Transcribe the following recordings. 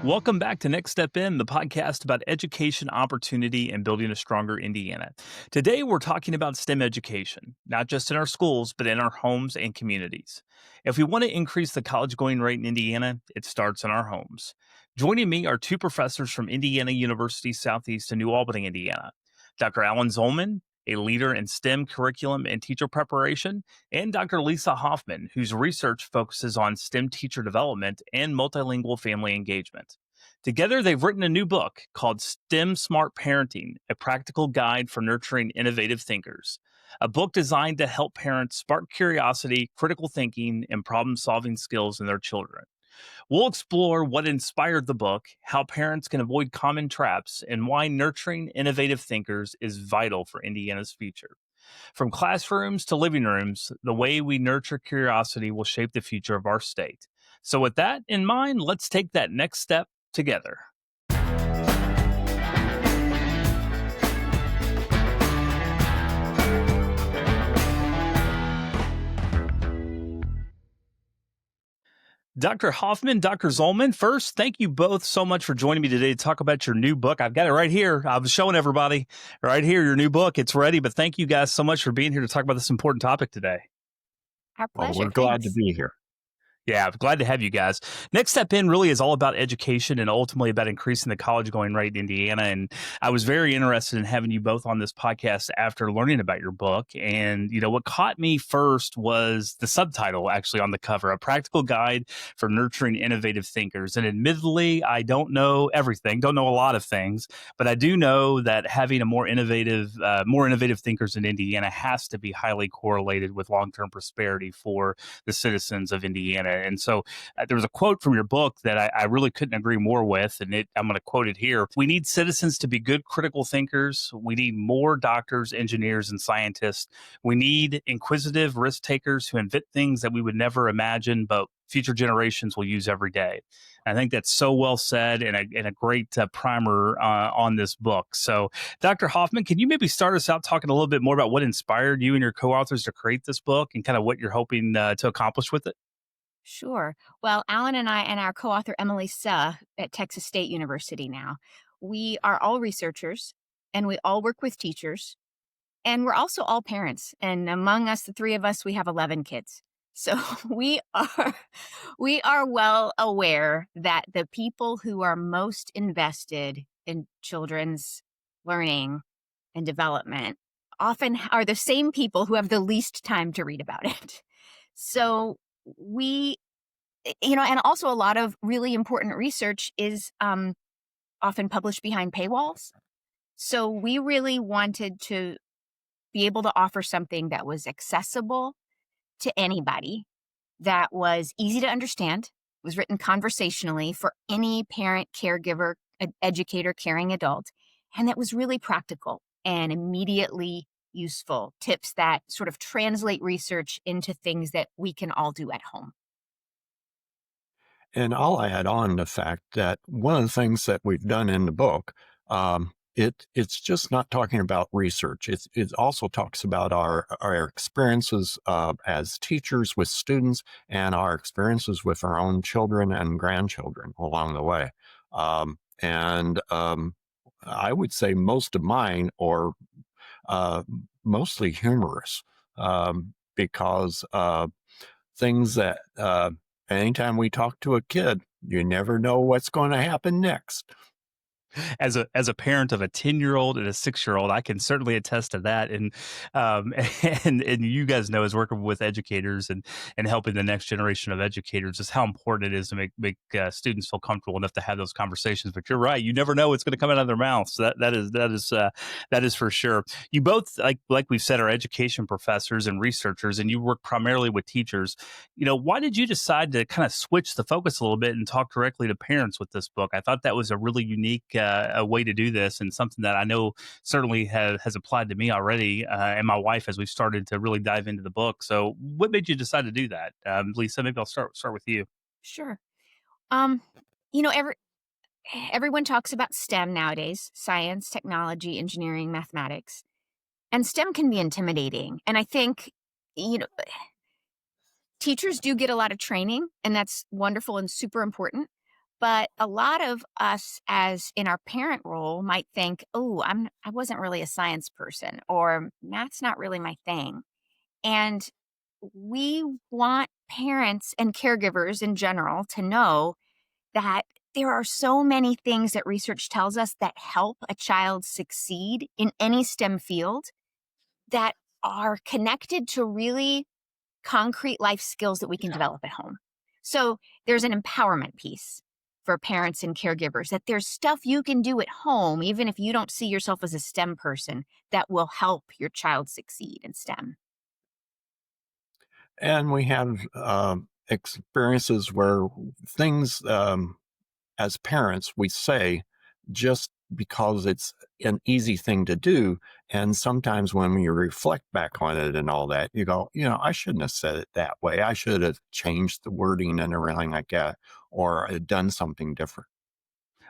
Welcome back to Next Step In, the podcast about education, opportunity, and building a stronger Indiana. Today, we're talking about STEM education, not just in our schools, but in our homes and communities. If we want to increase the college going rate in Indiana, it starts in our homes. Joining me are two professors from Indiana University Southeast in New Albany, Indiana. Dr. Alan Zollman, a leader in STEM curriculum and teacher preparation, and Dr. Lisa Hoffman, whose research focuses on STEM teacher development and multilingual family engagement. Together, they've written a new book called STEM Smart Parenting, a practical guide for nurturing innovative thinkers. A book designed to help parents spark curiosity, critical thinking, and problem solving skills in their children. We'll explore what inspired the book, how parents can avoid common traps, and why nurturing innovative thinkers is vital for Indiana's future. From classrooms to living rooms, the way we nurture curiosity will shape the future of our state. So, with that in mind, let's take that next step together. Dr. Hoffman, Dr. Zollman, first, thank you both so much for joining me today to talk about your new book. I've got it right here. I was showing everybody right here, your new book. It's ready, but thank you guys so much for being here to talk about this important topic today. Our Well, pleasure. we're glad to Thanks. be here. Yeah, I'm glad to have you guys. Next Step In really is all about education and ultimately about increasing the college going rate in Indiana. And I was very interested in having you both on this podcast after learning about your book. And, what caught me first was the subtitle actually on the cover, A Practical Guide for Nurturing Innovative Thinkers. And admittedly, I don't know everything, don't know a lot of things, but I do know that having a more innovative thinkers in Indiana has to be highly correlated with long-term prosperity for the citizens of Indiana. And so there was a quote from your book that I really couldn't agree more with, and I'm going to quote it here. We need citizens to be good critical thinkers. We need more doctors, engineers, and scientists. We need inquisitive risk takers who invent things that we would never imagine, but future generations will use every day. I think that's so well said and a great primer on this book. So, Dr. Hoffman, can you maybe start us out talking a little bit more about what inspired you and your co-authors to create this book and kind of what you're hoping to accomplish with it? Sure. Well, Alan and I and our co-author Emily Suh at Texas State University now, we are all researchers and we all work with teachers and we're also all parents. And among us, the three of us, we have 11 kids. So we are well aware that the people who are most invested in children's learning and development often are the same people who have the least time to read about it. So we, and also a lot of really important research is often published behind paywalls. So we really wanted to be able to offer something that was accessible to anybody, that was easy to understand, was written conversationally for any parent, caregiver, educator, caring adult, and that was really practical and immediately useful tips that sort of translate research into things that we can all do at home. And I'll add on the fact that one of the things that we've done in the book, it's just not talking about research. It also talks about our experiences as teachers with students and our experiences with our own children and grandchildren along the way. And I would say most of mine are mostly humorous because things that anytime we talk to a kid, you never know what's going to happen next. As a parent of a 10-year-old and a 6-year-old, I can certainly attest to that. And and you guys know, as working with educators and helping the next generation of educators, just how important it is to make students feel comfortable enough to have those conversations. But you're right; you never know what's going to come out of their mouths. So that is for sure. You both, like we've said, are education professors and researchers, and you work primarily with teachers. Why did you decide to kind of switch the focus a little bit and talk directly to parents with this book? I thought that was a really unique a way to do this, and something that I know certainly has applied to me already and my wife as we've started to really dive into the book. So what made you decide to do that? Lisa, maybe I'll start with you. Sure. Um, you know, every everyone talks about STEM nowadays: science, technology, engineering, mathematics. And STEM can be intimidating. And I think, you know, teachers do get a lot of training, and that's wonderful and super important. But a lot of us, as in our parent role, might think, oh, I wasn't really a science person, or math's not really my thing. And we want parents and caregivers in general to know that there are so many things that research tells us that help a child succeed in any STEM field that are connected to really concrete life skills that we can develop at home. So there's an empowerment piece for parents and caregivers that there's stuff you can do at home, even if you don't see yourself as a STEM person, that will help your child succeed in STEM. And we have experiences where things, as parents, we say just because it's an easy thing to do. And sometimes when you reflect back on it and all that, you go, I shouldn't have said it that way. I should have changed the wording and everything like that, or done something different.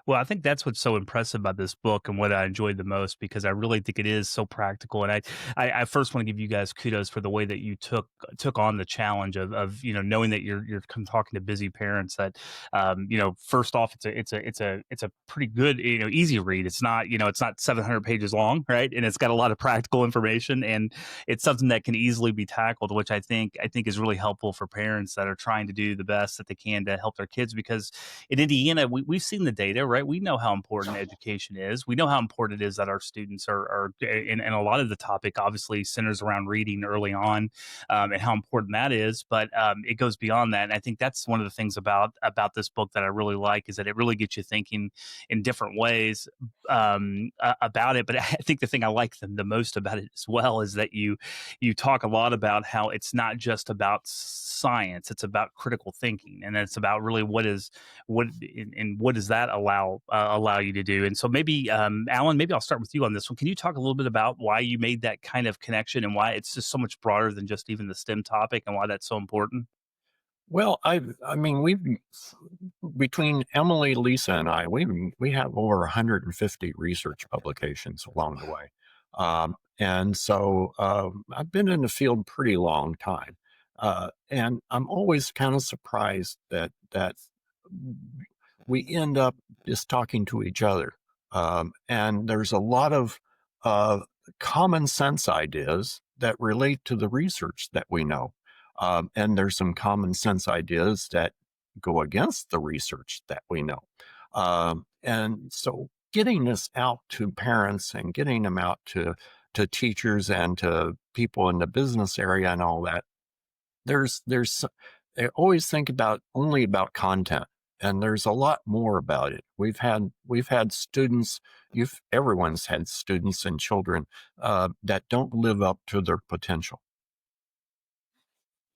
Well, I think that's what's so impressive about this book and what I enjoyed the most because I really think it is so practical. And I first want to give you guys kudos for the way that you took on the challenge of knowing that you're talking to busy parents. That first off, it's a pretty good easy read. It's not 700 pages long, right? And it's got a lot of practical information, and it's something that can easily be tackled, which I think is really helpful for parents that are trying to do the best that they can to help their kids because in Indiana, we've seen the data, right? We know how important education is. We know how important it is that our students are and a lot of the topic obviously centers around reading early on and how important that is. But it goes beyond that. And I think that's one of the things about this book that I really like is that it really gets you thinking in different ways about it. But I think the thing I like the most about it as well is that you talk a lot about how it's not just about science; it's about critical thinking, and it's about really what does that allow you to do? And so maybe Alan, maybe I'll start with you on this one. Can you talk a little bit about why you made that kind of connection and why it's just so much broader than just even the STEM topic and why that's so important? Well, I mean, we've between Emily, Lisa, and I, we have over 150 research publications along the way, and so I've been in the field pretty long time, and I'm always kind of surprised that we end up just talking to each other, and there's a lot of uh, common sense ideas that relate to the research that we know. And there's some common sense ideas that go against the research that we know. And so getting this out to parents and getting them out to teachers and to people in the business area and all that, there's they always think about only about content. And there's a lot more about it. We've had students. Everyone's had students and children that don't live up to their potential.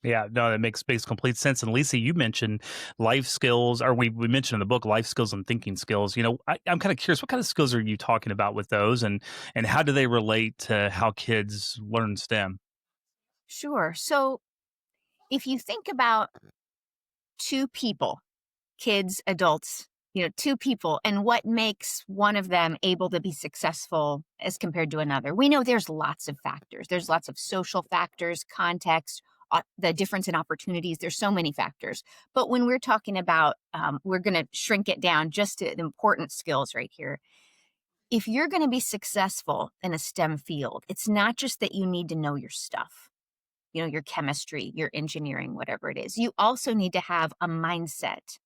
Yeah, no, that makes complete sense. And Lisa, you mentioned life skills, or we mentioned in the book life skills and thinking skills. I'm kind of curious, what kind of skills are you talking about with those, and how do they relate to how kids learn STEM? Sure. So if you think about two people, kids, adults, two people, and what makes one of them able to be successful as compared to another. We know there's lots of factors. There's lots of social factors, context, the difference in opportunities. There's so many factors. But when we're talking about, we're going to shrink it down just to the important skills right here. If you're going to be successful in a STEM field, it's not just that you need to know your stuff, your chemistry, your engineering, whatever it is. You also need to have a mindset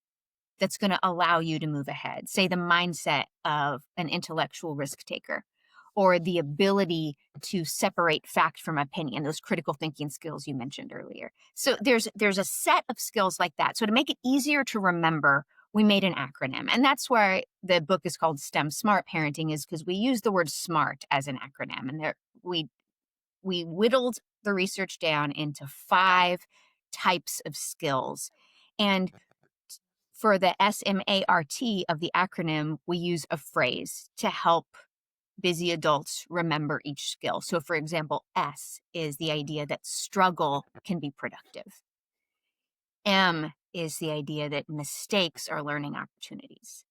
that's going to allow you to move ahead. Say the mindset of an intellectual risk taker or the ability to separate fact from opinion, those critical thinking skills you mentioned earlier. So there's a set of skills like that. So to make it easier to remember, we made an acronym. And that's why the book is called STEM Smart Parenting, is because we use the word smart as an acronym. And we whittled the research down into 5 types of skills. And for the SMART of the acronym, we use a phrase to help busy adults remember each skill. So, for example, S is the idea that struggle can be productive. M is the idea that mistakes are learning opportunities.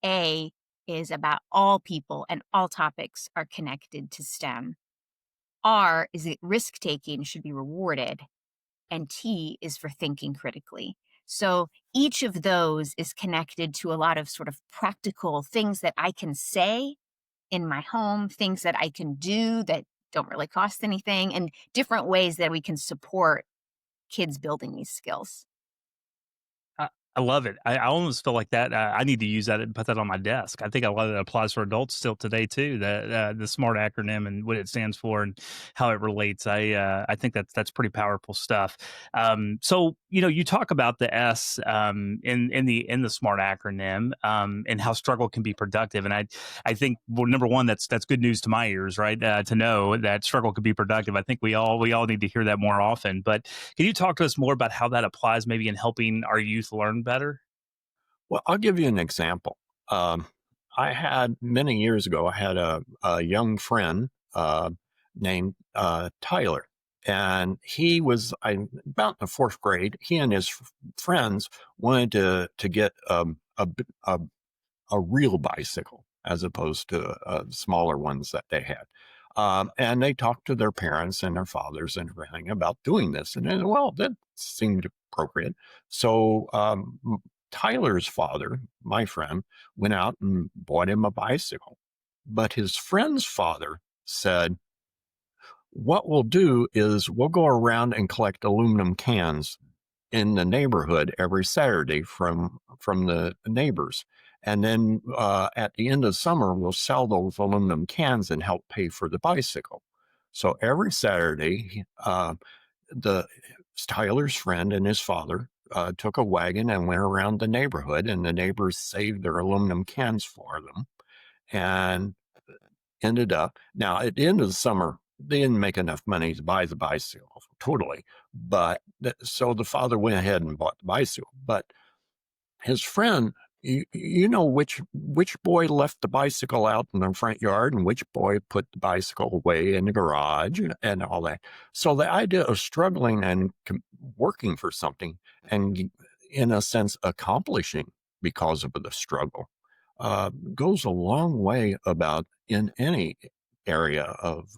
A is about all people and all topics are connected to STEM. R is that risk taking should be rewarded. And T is for thinking critically. So each of those is connected to a lot of sort of practical things that I can say in my home, things that I can do that don't really cost anything, and different ways that we can support kids building these skills. I I love it. I almost feel like that, I need to use that and put that on my desk. I think a lot of that applies for adults still today too, the SMART acronym and what it stands for and how it relates. I think that's pretty powerful stuff. So, you talk about the S, in the SMART acronym, and how struggle can be productive. And I think, well, number one, that's good news to my ears, right? To know that struggle can be productive. I think we all need to hear that more often. But can you talk to us more about how that applies maybe in helping our youth learn better? Well, I'll give you an example. Um, I had many years ago, I had a young friend named Tyler, and he was about in the fourth grade. He and his friends wanted to get a real bicycle as opposed to smaller ones that they had. And they talked to their parents and their fathers and everything about doing this. And then, well, that seemed appropriate. So Tyler's father, my friend, went out and bought him a bicycle. But his friend's father said, what we'll do is we'll go around and collect aluminum cans in the neighborhood every Saturday from the neighbors. And then at the end of summer, we'll sell those aluminum cans and help pay for the bicycle. So every Saturday, the Tyler's friend and his father took a wagon and went around the neighborhood, and the neighbors saved their aluminum cans for them. And ended up now at the end of the summer, they didn't make enough money to buy the bicycle totally. But so the father went ahead and bought the bicycle. But his friend, you know which boy left the bicycle out in the front yard and which boy put the bicycle away in the garage and all that. So the idea of struggling and working for something and in a sense accomplishing because of the struggle goes a long way about in any area of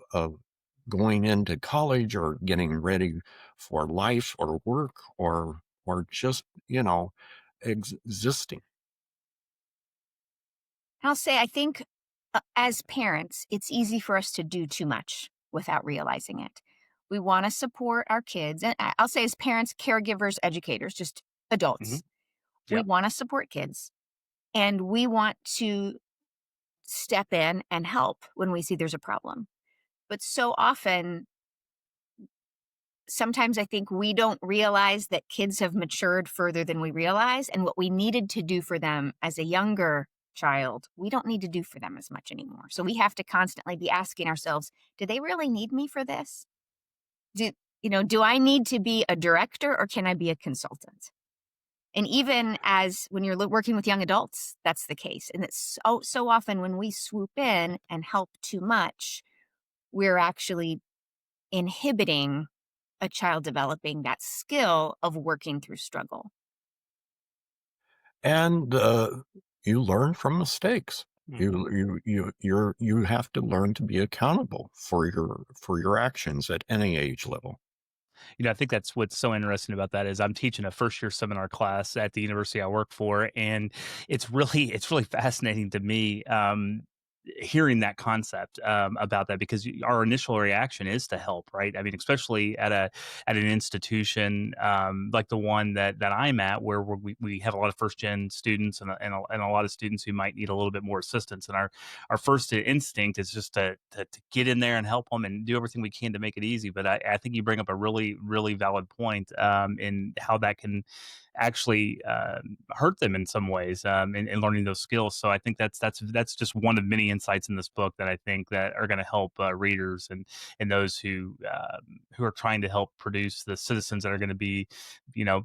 going into college or getting ready for life or work or just existing. I'll say, I think as parents, it's easy for us to do too much without realizing it. We want to support our kids. And I'll say, as parents, caregivers, educators, just Hmm. adults, we Yep. want to support kids and we want to step in and help when we see there's a problem. But so often, sometimes I think we don't realize that kids have matured further than we realize. And what we needed to do for them as a younger child, we don't need to do for them as much anymore. So we have to constantly be asking ourselves, do they really need me for this? Do, do I need to be a director or can I be a consultant? And even as when you're working with young adults, that's the case. And it's so often when we swoop in and help too much, we're actually inhibiting a child developing that skill of working through struggle. And you learn from mistakes. Hmm. You have to learn to be accountable for your actions at any age level. I think that's what's so interesting about that is I'm teaching a first year seminar class at the university I work for, and it's really fascinating to me. Hearing that concept about that because our initial reaction is to help, right? I mean, especially at an institution like the one that I'm at, where we have a lot of first gen students and a lot of students who might need a little bit more assistance. And our first instinct is just to get in there and help them and do everything we can to make it easy. But I think you bring up a really valid point in how that can actually hurt them in some ways in learning those skills. So I think that's just one of many insights in this book that I think that are going to help readers and those who are trying to help produce the citizens that are going to be,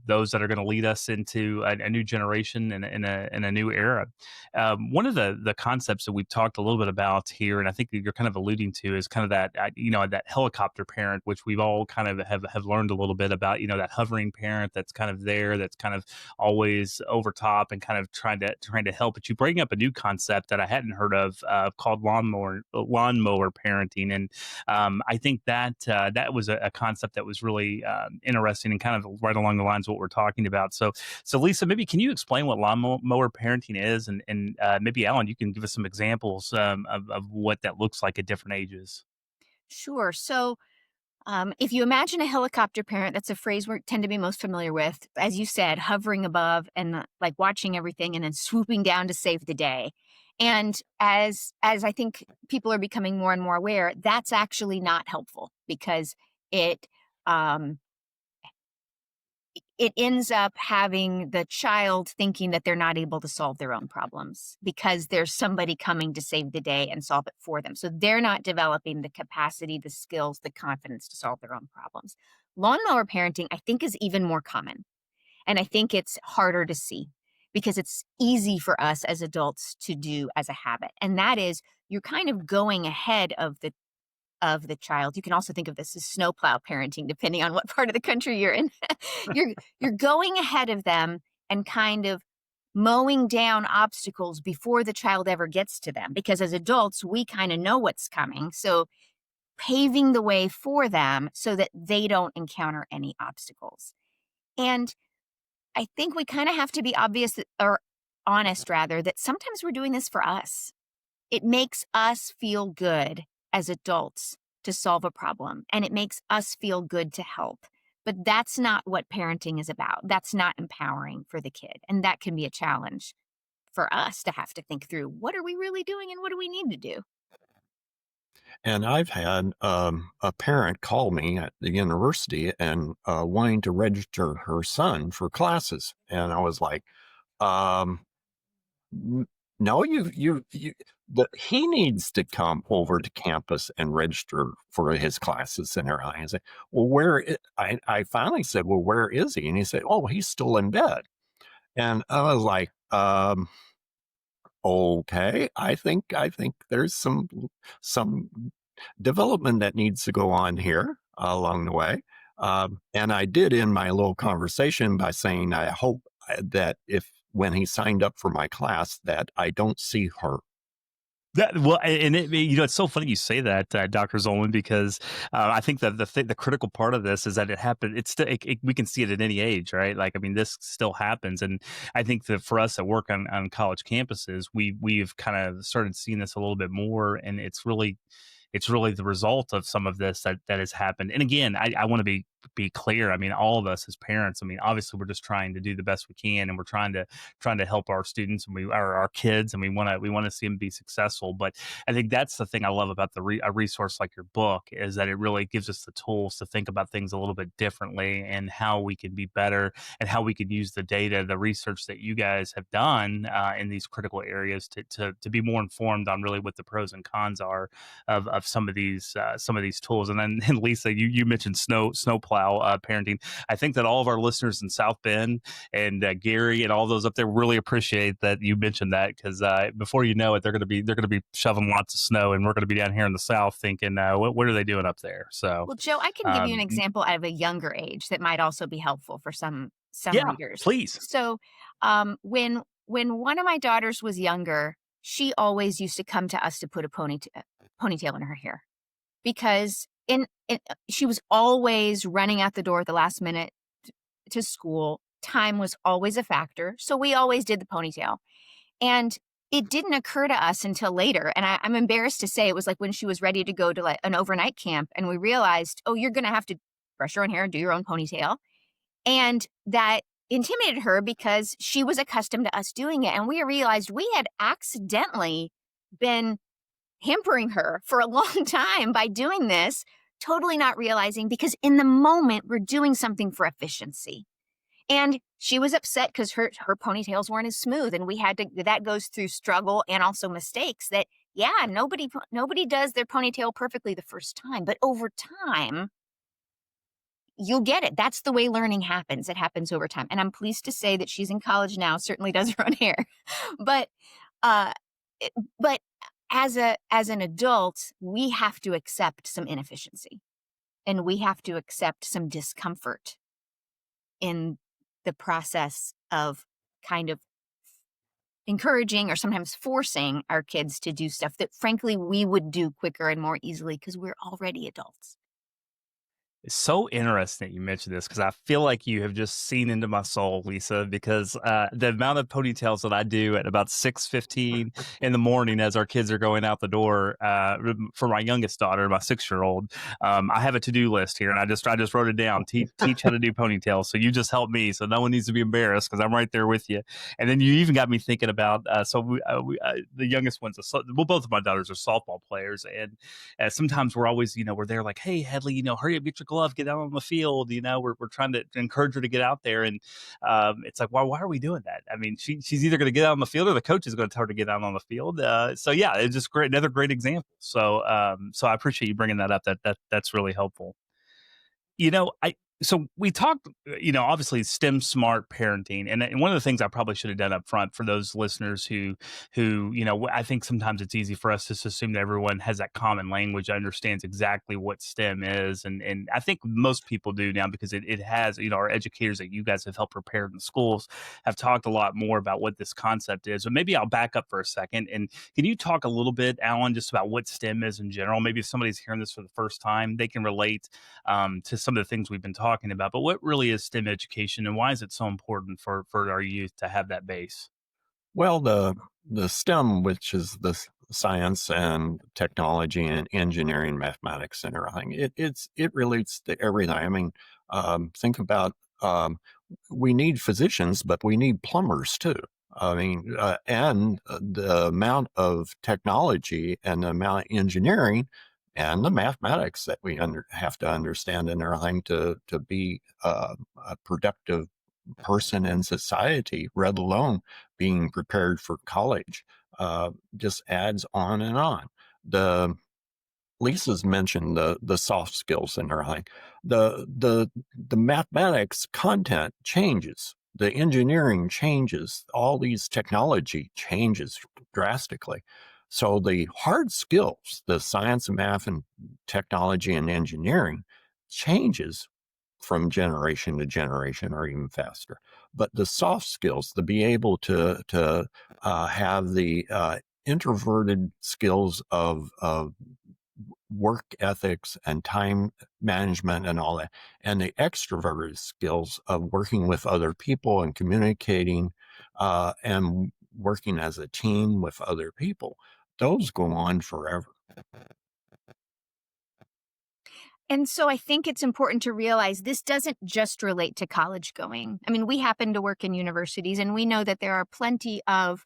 those that are going to lead us into a new generation and in a new era. One of the concepts that we've talked a little bit about here, and I think that you're kind of alluding to, is kind of that that helicopter parent, which we've all kind of have learned a little bit about. That hovering parent that's kind of there, that's kind of always over top and kind of trying to help. But you bring up a new concept that I hadn't heard of called lawnmower parenting, and I think that that was a concept that was really interesting and kind of right along the lines of what we're talking about. So Lisa, maybe can you explain what lawnmower parenting is, and maybe Alan, you can give us some examples of what that looks like at different ages. Sure. So, if you imagine a helicopter parent, that's a phrase we tend to be most familiar with. As you said, hovering above and like watching everything and then swooping down to save the day. And as I think people are becoming more and more aware, that's actually not helpful because it um, it ends up having the child thinking that they're not able to solve their own problems because there's somebody coming to save the day and solve it for them. So they're not developing the capacity, the skills, the confidence to solve their own problems. Lawnmower parenting, I think, is even more common. And I think it's harder to see because it's easy for us as adults to do as a habit. And that is you're kind of going ahead of the child. You can also think of this as snowplow parenting, depending on what part of the country you're in. You're going ahead of them and kind of mowing down obstacles before the child ever gets to them. Because as adults, we kind of know what's coming. So paving the way for them so that they don't encounter any obstacles. And I think we kind of have to be obvious or honest rather that sometimes we're doing this for us. It makes us feel good as adults to solve a problem, and it makes us feel good to help. But that's not what parenting is about. That's not empowering for the kid. And that can be a challenge for us to have to think through what are we really doing and what do we need to do? And I've had a parent call me at the university and wanting to register her son for classes, and I was like, um, No, he needs to come over to campus and register for his classes and everything." I said, "Well, I finally said, "Well, where is he?" And he said, "Oh, he's still in bed." And I was like, okay, I think there's some development that needs to go on here along the way." And I did end my little conversation by saying, "I hope that if when he signed up for my class, that I don't see her." That well, and it's so funny you say that, Dr. Zollman, because I think that the critical part of this is that it happened. It's still we can see it at any age, right? Like, I mean, this still happens, and I think that for us that work on college campuses, we've kind of started seeing this a little bit more, and it's really the result of some of this that has happened. And again, I want to be clear. I mean, all of us as parents, I mean, obviously we're just trying to do the best we can, and we're trying to help our students and our kids, and we want to see them be successful. But I think that's the thing I love about a resource like your book is that it really gives us the tools to think about things a little bit differently and how we can be better and how we can use the data, the research that you guys have done in these critical areas to be more informed on really what the pros and cons are of some of these tools. And then and Lisa, you mentioned snowplow parenting. I think that all of our listeners in South Bend and Gary and all those up there really appreciate that you mentioned that because before you know it, they're going to be shoveling lots of snow, and we're going to be down here in the South thinking, what are they doing up there? So Well, Joe, I can give you an um, example out of a younger age that might also be helpful for some yeah, readers. please. So, when one of my daughters was younger, she always used to come to us to put a ponytail in her hair because she was always running out the door at the last minute to school. Time was always a factor, so we always did the ponytail. And it didn't occur to us until later. And I'm embarrassed to say it was like when she was ready to go to like an overnight camp, and we realized, oh, you're going to have to brush your own hair and do your own ponytail. And that intimidated her because she was accustomed to us doing it. And we realized we had accidentally been hampering her for a long time by doing this, totally not realizing because in the moment we're doing something for efficiency. And she was upset because her ponytails weren't as smooth, and we had to. That goes through struggle and also mistakes. That yeah, nobody does their ponytail perfectly the first time, but over time you'll get it. That's the way learning happens. It happens over time. And I'm pleased to say that she's in college now. Certainly does her own hair, but uh, it- but as an adult, we have to accept some inefficiency, and we have to accept some discomfort in the process of kind of encouraging or sometimes forcing our kids to do stuff that frankly we would do quicker and more easily because we're already adults. It's so interesting that you mentioned this because I feel like you have just seen into my soul, Lisa. Because the amount of ponytails that I do at about 6:15 in the morning as our kids are going out the door for my youngest daughter, my 6-year-old, I have a to-do list here, and I just wrote it down. Teach how to do ponytails. So you just help me, so no one needs to be embarrassed because I'm right there with you. And then you even got me thinking about the youngest one's both of my daughters are softball players, and sometimes we're always, we're there like, hey, Headley, hurry up, get your glove, get out on the field. We're trying to encourage her to get out there. And it's like, why are we doing that? I mean, she's either going to get out on the field or the coach is going to tell her to get out on the field. So yeah, it's just great. Another great example. So I appreciate you bringing that up. That's really helpful. So we talked, obviously STEM smart parenting, and one of the things I probably should have done up front for those listeners who, I think sometimes it's easy for us to just assume that everyone has that common language, understands exactly what STEM is, and I think most people do now because it has, our educators that you guys have helped prepare in the schools have talked a lot more about what this concept is. But maybe I'll back up for a second, and can you talk a little bit, Alan, just about what STEM is in general? Maybe if somebody's hearing this for the first time, they can relate to some of the things we've been talking about. But what really is STEM education, and why is it so important for our youth to have that base? Well, the STEM, which is the science and technology and engineering, mathematics, and everything, it relates to everything. I mean, think about we need physicians, but we need plumbers too. I mean, and the amount of technology and the amount of engineering and the mathematics that we have to understand and everything to be a productive person in society, let alone being prepared for college, just adds on and on. The Lisa's mentioned the soft skills and everything. The mathematics content changes. The engineering changes. All these technology changes drastically. So the hard skills, the science and math and technology and engineering, changes from generation to generation or even faster. But the soft skills, to be able to have the introverted skills of work ethics and time management and all that, and the extroverted skills of working with other people and communicating and working as a team with other people, those go on forever. And so I think it's important to realize this doesn't just relate to college going. I mean, we happen to work in universities, and we know that there are plenty of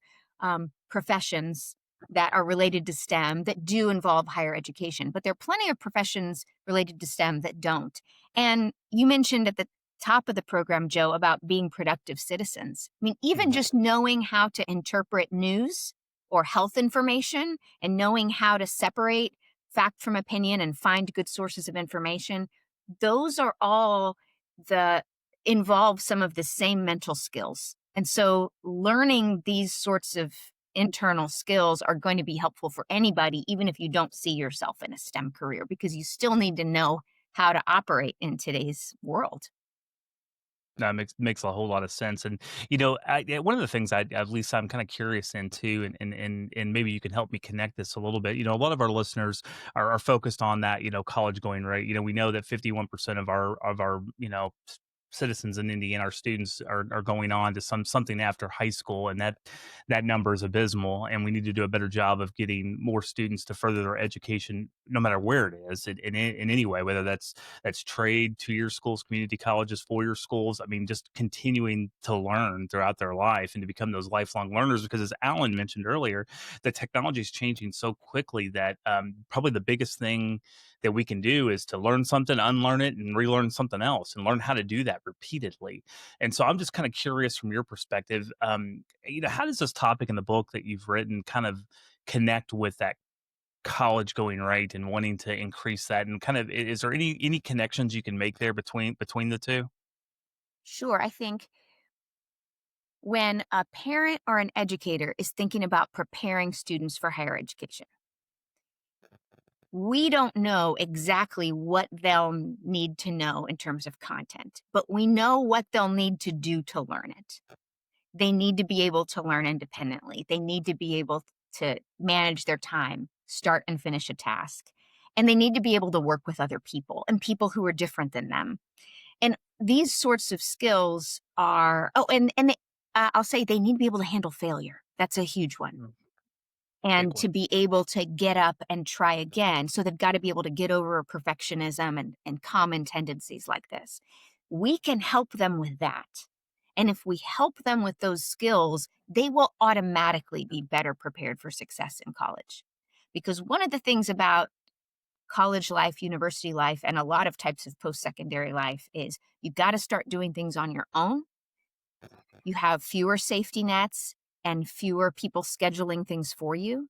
professions that are related to STEM that do involve higher education, but there are plenty of professions related to STEM that don't. And you mentioned at the top of the program, Joe, about being productive citizens. I mean, even Mhm. just knowing how to interpret news or health information and knowing how to separate fact from opinion and find good sources of information, those are all the involve some of the same mental skills. And so learning these sorts of internal skills are going to be helpful for anybody, even if you don't see yourself in a STEM career, because you still need to know how to operate in today's world. That makes a whole lot of sense. And one of the things at least I'm kind of curious into, and maybe you can help me connect this a little bit. A lot of our listeners are focused on that, college going rate. We know that 51% of our citizens in Indiana, our students are going on to something after high school, and that number is abysmal. And we need to do a better job of getting more students to further their education, no matter where it is, in any way, whether that's trade, 2-year schools, community colleges, 4-year schools. I mean, just continuing to learn throughout their life and to become those lifelong learners. Because as Alan mentioned earlier, the technology is changing so quickly that probably the biggest thing that we can do is to learn something, unlearn it, and relearn something else, and learn how to do that repeatedly. And so I'm just kind of curious from your perspective, how does this topic in the book that you've written kind of connect with that college going rate and wanting to increase that? And kind of, is there any connections you can make there between the two? Sure, I think when a parent or an educator is thinking about preparing students for higher education, we don't know exactly what they'll need to know in terms of content, but we know what they'll need to do to learn it. they need to be able to learn independently. They need to be able to manage their time, start and finish a task. And they need to be able to work with other people and people who are different than them. And these sorts of skills are, I'll say they need to be able to handle failure. That's a huge one. Mm, big And one. to be able to get up and try again. So they've got to be able to get over perfectionism and common tendencies like this. We can help them with that. And if we help them with those skills, they will automatically be better prepared for success in college. Because one of the things about college life, university life, and a lot of types of post-secondary life is you've got to start doing things on your own. You have fewer safety nets and fewer people scheduling things for you.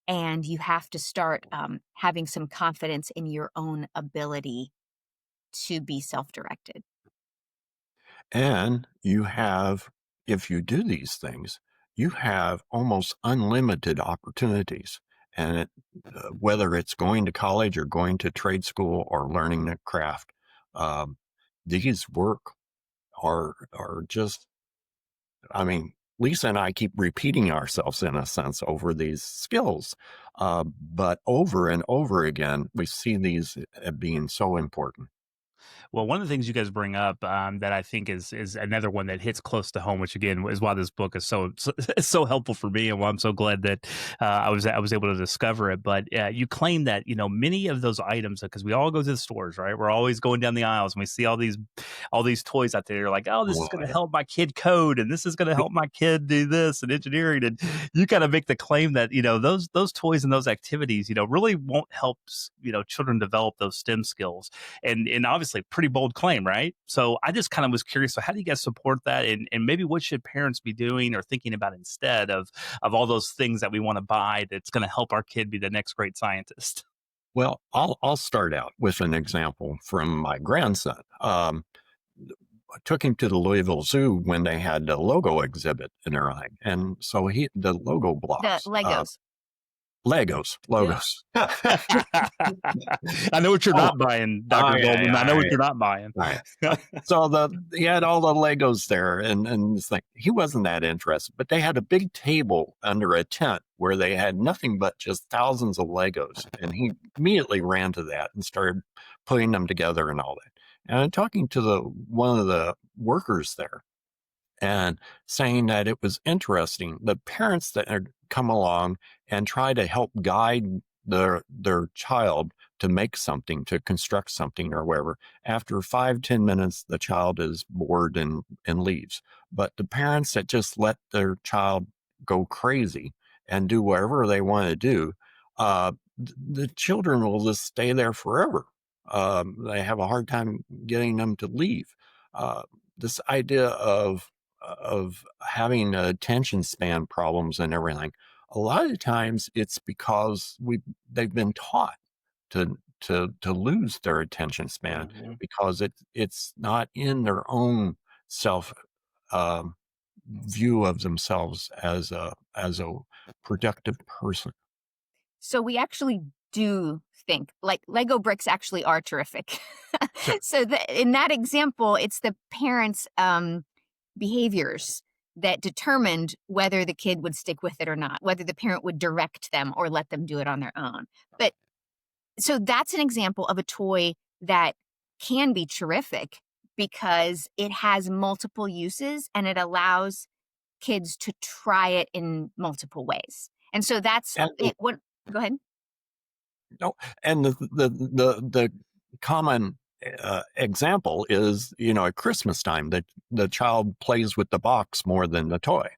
And you have to start having some confidence in your own ability to be self-directed. And you have, if you do these things, you have almost unlimited opportunities. And whether it's going to college or going to trade school or learning a craft, um, these work are just, I mean, Lisa and I keep repeating ourselves in a sense over these skills. But over and over again, we see these being so important. Well, one of the things you guys bring up that I think is another one that hits close to home, which again is why this book is so helpful for me, and why I'm so glad that I was able to discover it. But you claim that many of those items, because we all go to the stores, right? We're always going down the aisles and we see all these toys out there. You're like, oh, this is Well, going to help my kid code, and this is going to help my kid do this and engineering, and you kind of make the claim that those toys and those activities really won't help children develop those STEM skills, and obviously pretty bold claim, right? So I just kind of was curious. So how do you guys support that? And maybe what should parents be doing or thinking about instead of all those things that we want to buy that's going to help our kid be the next great scientist? well, I'll start out with an example from my grandson. I took him to the Louisville Zoo when they had the logo exhibit in their eye, and so the logo The blocks, Legos. Yeah. logos. I know what you're Oh, not buying, oh Dr. yeah, Goldman. yeah, I know what yeah. you're not buying. All right. So he had all the Legos there, and it's like he wasn't that interested. But they had a big table under a tent where they had nothing but just thousands of Legos, and he immediately ran to that and started putting them together and all that. And I'm talking to one of the workers there, and saying that it was interesting. The parents that had come along and try to help guide their child to make something, to construct something or whatever. After 5-10 minutes, the child is bored and leaves. But the parents that just let their child go crazy and do whatever they want to do, the children will just stay there forever. They have a hard time getting them to leave. This idea of having attention span problems and everything, a lot of times it's because they've been taught to lose their attention span Mhm. because it's not in their own self um, view of themselves as a productive person. So we actually do think like Lego bricks actually are terrific. Sure. So in that example, it's the parents' behaviors that determined whether the kid would stick with it or not, whether the parent would direct them or let them do it on their own. But so that's an example of a toy that can be terrific because it has multiple uses and it allows kids to try it in multiple ways. And so that's And it. What? Go ahead. no, and the common example is at Christmas time that the child plays with the box more than the toy.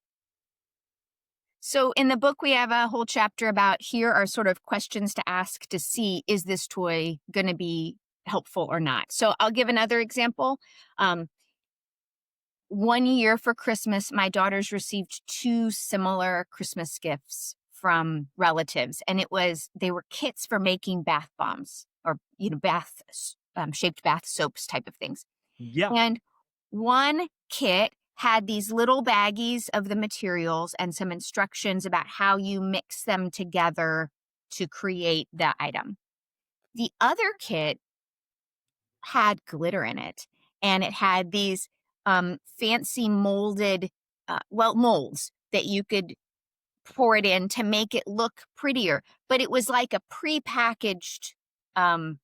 So in the book, we have a whole chapter about here are sort of questions to ask to see, is this toy going to be helpful or not? So I'll give another example. One year for Christmas, my daughters received two similar Christmas gifts from relatives, and they were kits for making bath bombs or bath shaped bath soaps type of things. Yeah. And one kit had these little baggies of the materials and some instructions about how you mix them together to create the item. The other kit had glitter in it, and it had these fancy molded molds that you could pour it in to make it look prettier, but it was like a prepackaged um,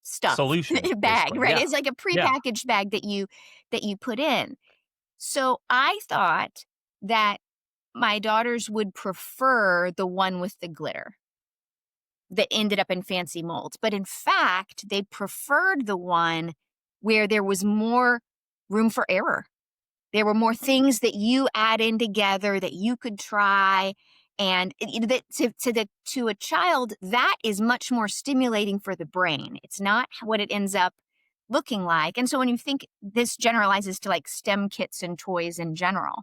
stuff Solution, bag, basically. right? Yeah. It's like a Yeah. prepackaged bag that you put in. So I thought that my daughters would prefer the one with the glitter that ended up in fancy molds. But in fact, they preferred the one where there was more room for error. There were more things that you add in together that you could try. And that to a child, that is much more stimulating for the brain. It's not what it ends up looking like. And so when you think this generalizes to like STEM kits and toys in general,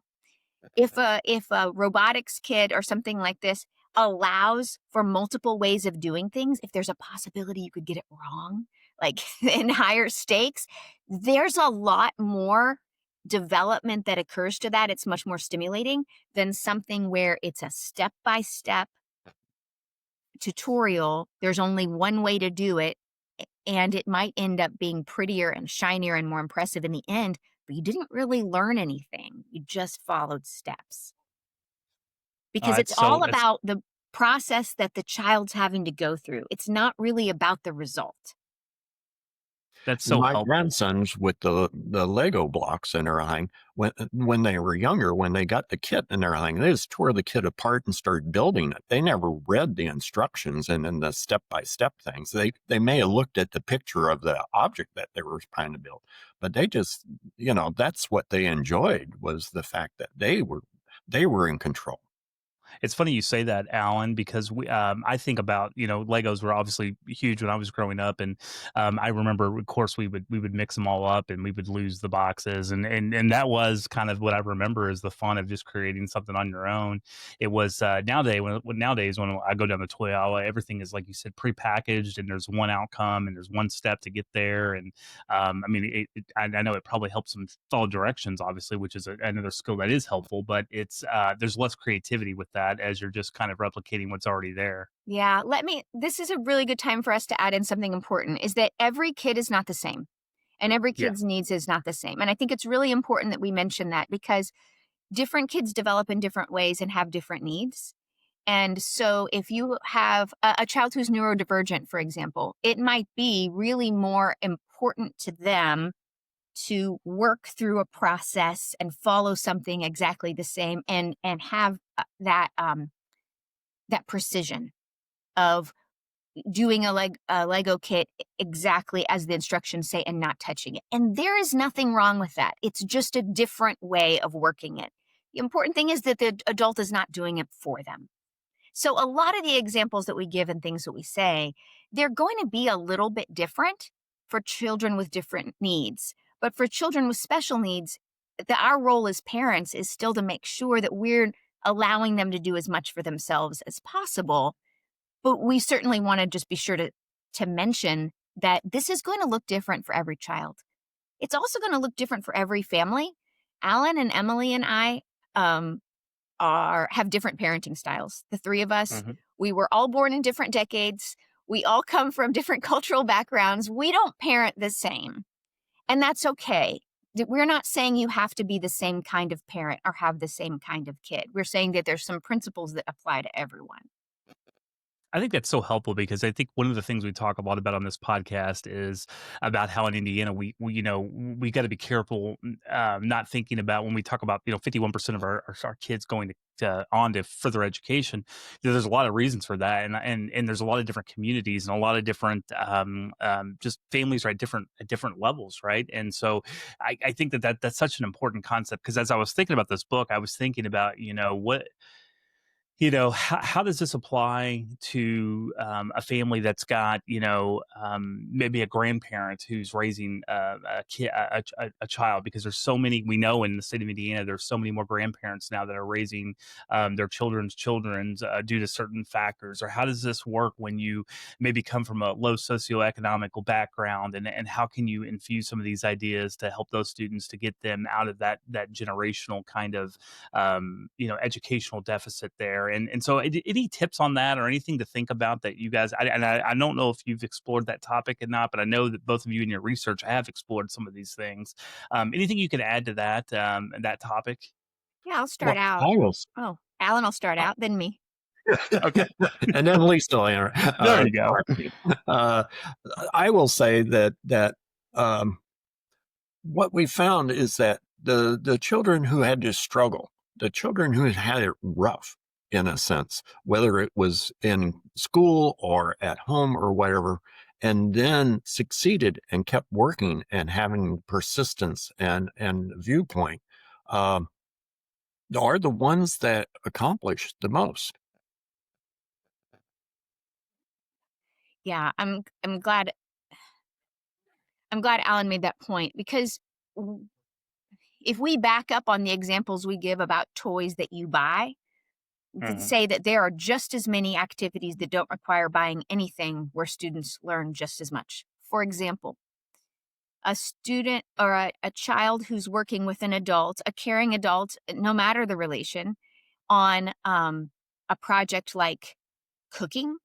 if a robotics kit or something like this allows for multiple ways of doing things, if there's a possibility you could get it wrong, like in higher stakes, there's a lot more development that occurs to that. It's much more stimulating than something where it's a step by step tutorial. There's only one way to do it, and it might end up being prettier and shinier and more impressive in the end, but you didn't really learn anything. You just followed steps. Because it's all It's about the process that the child's having to go through. It's not really about the result. that's so My helpful. grandsons with the Lego blocks in their eye, when they were younger, when they got the kit in their eye, they just tore the kit apart and started building it. They never read the instructions and then the step by step things. They may have looked at the picture of the object that they were trying to build, but they just, that's what they enjoyed, was the fact that they were in control. It's funny you say that, Alan, because I think about, Legos were obviously huge when I was growing up, and I remember, of course, we would mix them all up, and we would lose the boxes, and that was kind of what I remember is the fun of just creating something on your own. It was nowadays when I go down the toy aisle, everything is like you said, prepackaged, and there's one outcome, and there's one step to get there, and I mean, I know it probably helps them follow directions, obviously, which is another skill that is helpful, but it's there's less creativity with that as you're just kind of replicating what's already there. Yeah, this is a really good time for us to add in something important, is that every kid is not the same and every Yeah. kid's needs is not the same. And I think it's really important that we mention that because different kids develop in different ways and have different needs. And so if you have a child who's neurodivergent, for example, it might be really more important to them to work through a process and follow something exactly the same and have that precision of doing a Lego kit exactly as the instructions say and not touching it. And there is nothing wrong with that. It's just a different way of working it. The important thing is that the adult is not doing it for them. So a lot of the examples that we give and things that we say, they're going to be a little bit different for children with different needs. But for children with special needs, our role as parents is still to make sure that we're allowing them to do as much for themselves as possible. But we certainly want to just be sure to mention that this is going to look different for every child. It's also going to look different for every family. Alan and Emily and I um, have different parenting styles. The three of us, Mhm. we were all born in different decades. We all come from different cultural backgrounds. We don't parent the same, and that's okay. We're not saying you have to be the same kind of parent or have the same kind of kid. We're saying that there's some principles that apply to everyone. I think that's so helpful because I think one of the things we talk a lot about on this podcast is about how in Indiana we got to be careful, not thinking about when we talk about 51% of our kids going on to further education. There's a lot of reasons for that, and there's a lot of different communities and a lot of different just families are at different levels, right? And so I think that's such an important concept because as I was thinking about this book, I was thinking about how does this apply to a family that's got maybe a grandparent who's raising a kid a child, because there's so many, we know in the state of Indiana there's so many more grandparents now that are raising their children's due to certain factors. Or how does this work when you maybe come from a low socioeconomical background, and how can you infuse some of these ideas to help those students to get them out of that generational kind of educational deficit there, are. And so, any tips on that or anything to think about that you guys? I don't know if you've explored that topic or not, but I know that both of you in your research have explored some of these things. Anything you could add to that topic? Yeah, I'll start Well, out. I will. Oh, Alan will start out, then me. Okay, And then Lisa will there you go. correct me. Uh, I will say that um, what we found is that the children who had to struggle, the children who had it rough, in a sense, whether it was in school or at home or whatever, and then succeeded and kept working and having persistence and viewpoint, um, are the ones that accomplish the most. Yeah, I'm glad Alan made that point because w- if we back up on the examples we give about toys that you buy, we could Mhm. say that there are just as many activities that don't require buying anything where students learn just as much. For example, a student or a child who's working with an adult, a caring adult, no matter the relation, on a project like cooking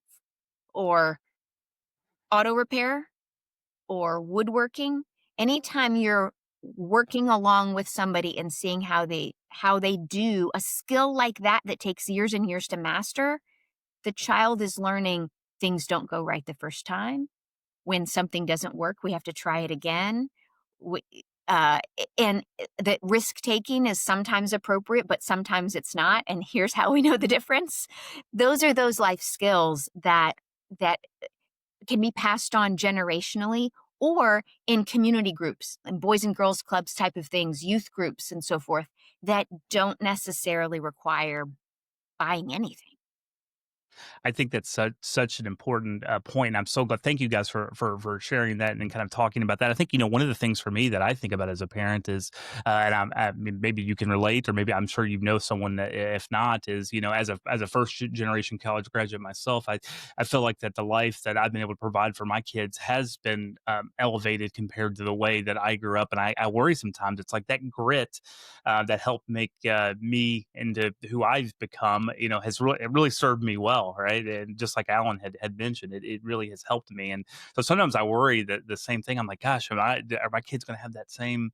or auto repair or woodworking, anytime you're working along with somebody and seeing how they do a skill like that that takes years and years to master, the child is learning things don't go right the first time. When something doesn't work, we have to try it again. We, and that risk taking is sometimes appropriate, but sometimes it's not. And here's how we know the difference. Those are those life skills that can be passed on generationally or in community groups and boys and girls clubs type of things, youth groups and so forth that don't necessarily require buying anything. I think that's such an important point. I'm so glad. Thank you guys for sharing that and kind of talking about that. I think one of the things for me that I think about as a parent is, I mean, maybe you can relate, or maybe I'm sure you know someone that, if not, is as a first generation college graduate myself, I feel like that the life that I've been able to provide for my kids has been elevated compared to the way that I grew up, and I worry sometimes it's like that grit that helped make me into who I've become. Has really served me well, right? And just like Alan had mentioned, it really has helped me. And so sometimes I worry that the same thing. I'm like, gosh, are my kids going to have that same